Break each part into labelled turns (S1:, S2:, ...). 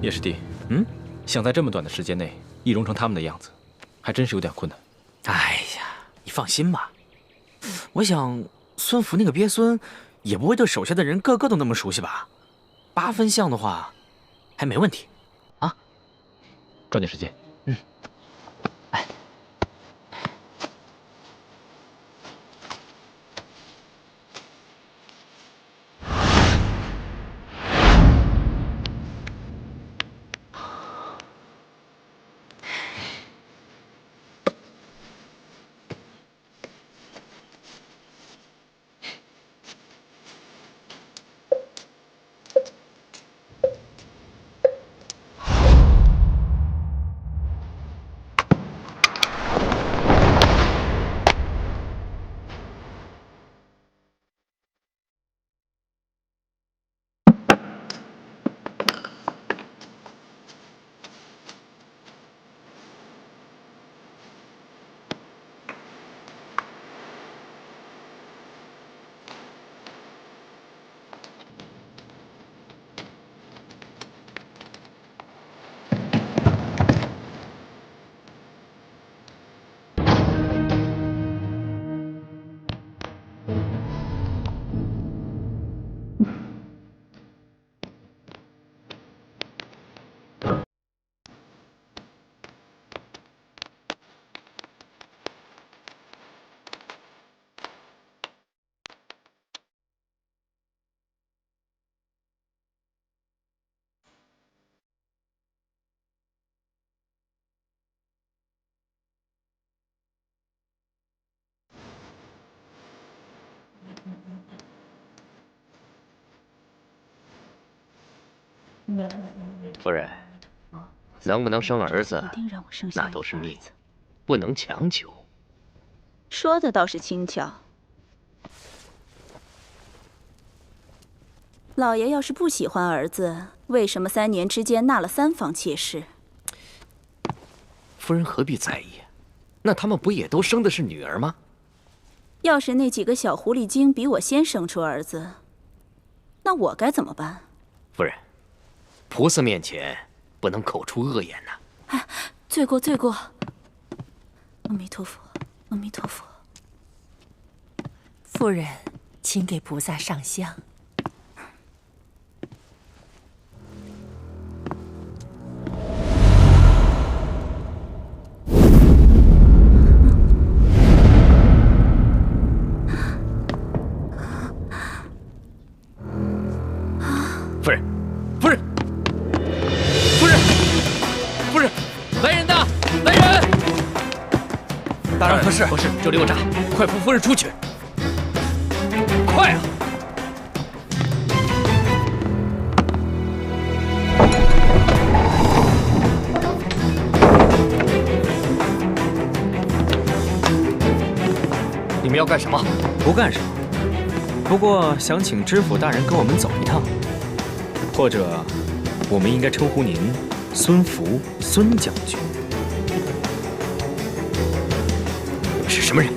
S1: 叶师弟，想在这么短的时间内易容成他们的样子，还真是有点困难。
S2: 哎呀，你放心吧，我想孙福那个鳖孙也不会对手下的人个个都那么熟悉吧？8分像的话，还没问题。啊，
S1: 抓紧时间。
S3: 夫人，能不能生儿子，那都是命，不能强求。
S4: 说的倒是轻巧。老爷要是不喜欢儿子，为什么3年之间纳了3房妾室？
S3: 夫人何必在意？那他们不也都生的是女儿吗？
S4: 要是那几个小狐狸精比我先生出儿子，那我该怎么办？
S3: 夫人，菩萨面前不能口出恶言呐。
S4: 哎，罪过罪过！阿弥陀佛，阿弥陀佛。
S5: 夫人，请给菩萨上香。
S3: 夫人，夫人，夫人，夫人，来人呐！来人！
S2: 大人何事？
S3: 不是，这里有诈，快扶夫人出去！快啊！你们要干什么？
S2: 不干什么，不过想请知府大人跟我们走一趟，或者我们应该称呼您孙福孙将军。
S3: 是什么人？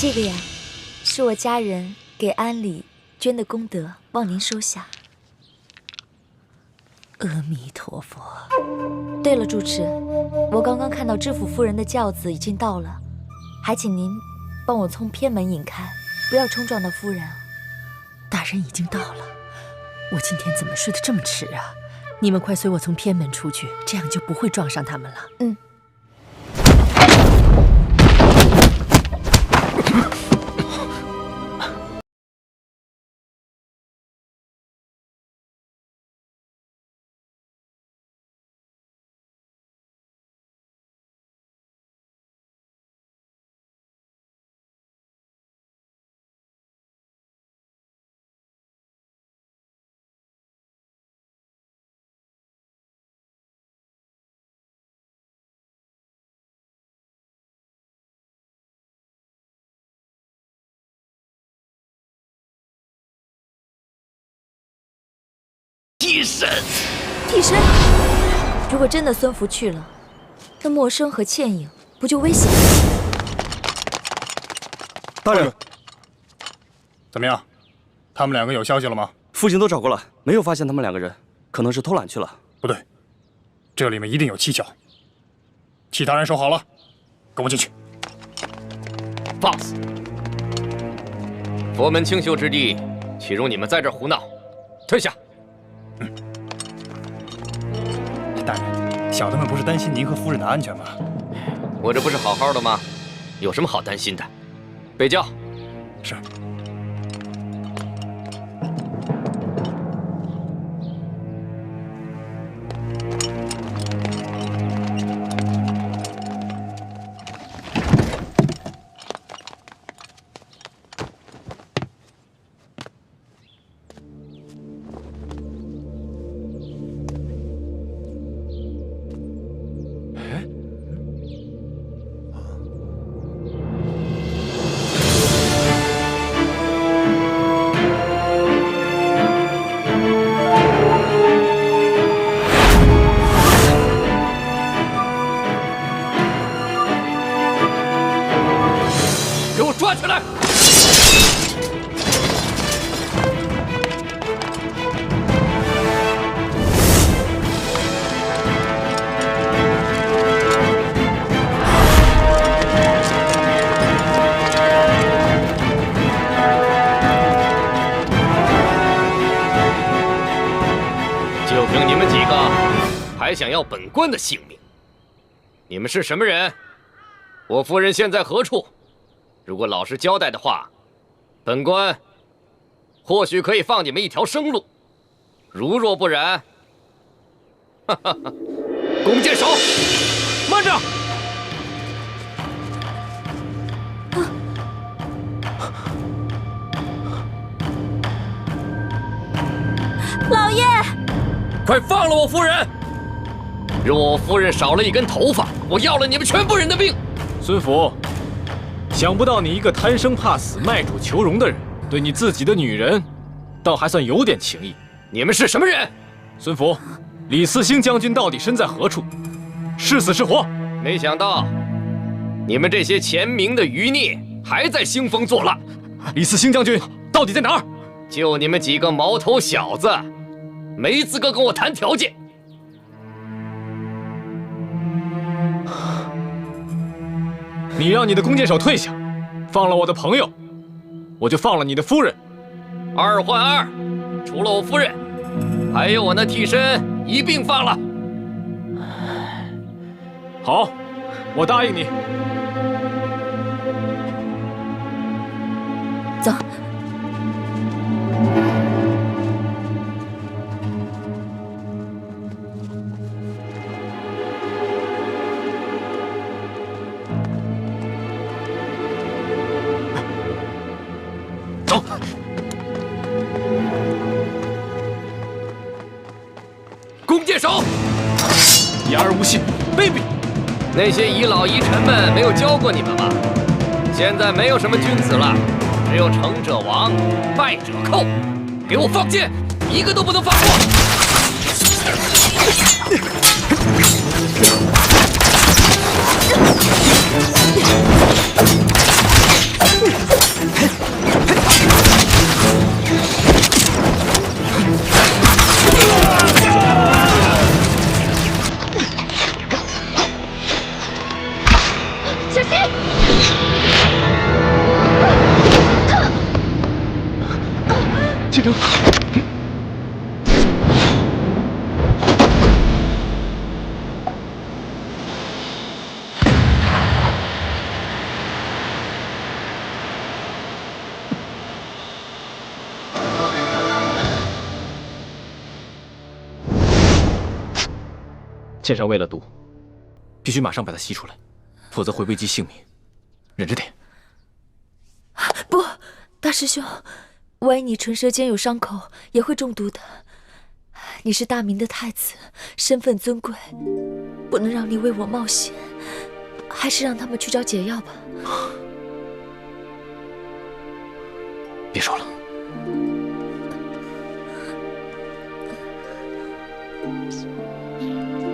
S6: 这个呀，是我家人给安里捐的功德，望您收下。
S5: 阿弥陀佛。
S6: 对了，主持，我刚刚看到知府夫人的轿子已经到了，还请您帮我从偏门引开，不要冲撞到夫人啊。
S5: 大人已经到了，我今天怎么睡得这么迟啊？你们快随我从偏门出去，这样就不会撞上他们了。
S6: 嗯。
S3: 替身。
S6: 替身？如果真的孙福去了，那默笙和倩影不就危险了？
S7: 大人，
S8: 怎么样？他们两个有消息了吗？
S7: 父亲都找过了，没有发现他们两个人，可能是偷懒去了。
S8: 不对，这里面一定有蹊跷。其他人收好了，跟我进去。
S3: 放肆！佛门清修之地，岂容你们在这儿胡闹？退下！
S8: 大人，小的们不是担心您和夫人的安全吗？
S3: 我这不是好好的吗？有什么好担心的？备轿。
S8: 是。
S3: 抓起来！就凭你们几个，还想要本官的性命？你们是什么人？我夫人现在何处？如果老实交代的话，本官或许可以放你们一条生路；如若不然，哈哈哈！弓箭手，慢着！
S4: 老爷，
S3: 快放了我夫人！若我夫人少了一根头发，我要了你们全部人的命！
S1: 孙福。想不到你一个贪生怕死、卖主求荣的人，对你自己的女人，倒还算有点情义。
S3: 你们是什么人？
S1: 孙福，李嗣兴将军到底身在何处？是死是活？
S3: 没想到，你们这些前明的余孽还在兴风作浪。
S1: 李嗣兴将军到底在哪儿？
S3: 就你们几个毛头小子，没资格跟我谈条件。
S1: 你让你的弓箭手退下，放了我的朋友，我就放了你的夫人。
S3: 2换2，除了我夫人，还有我那替身一并放了。
S1: 好，我答应你。
S6: 走。
S3: 走。弓箭手，
S1: 言而无信，卑鄙！
S3: 那些遗老遗臣们没有教过你们吗？现在没有什么君子了，只有成者亡，败者寇。给我放箭，一个都不能放过！
S6: 小心！
S1: 进城。剑上喂了毒，必须马上把它吸出来，否则会危及性命。忍着点。
S6: 不，大师兄，万一你唇舌间有伤口，也会中毒的。你是大明的太子，身份尊贵，不能让你为我冒险，还是让他们去找解药吧。
S1: 别说了。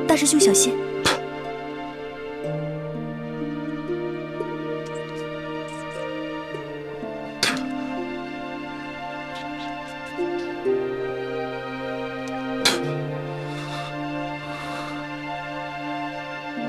S6: 大师兄小心！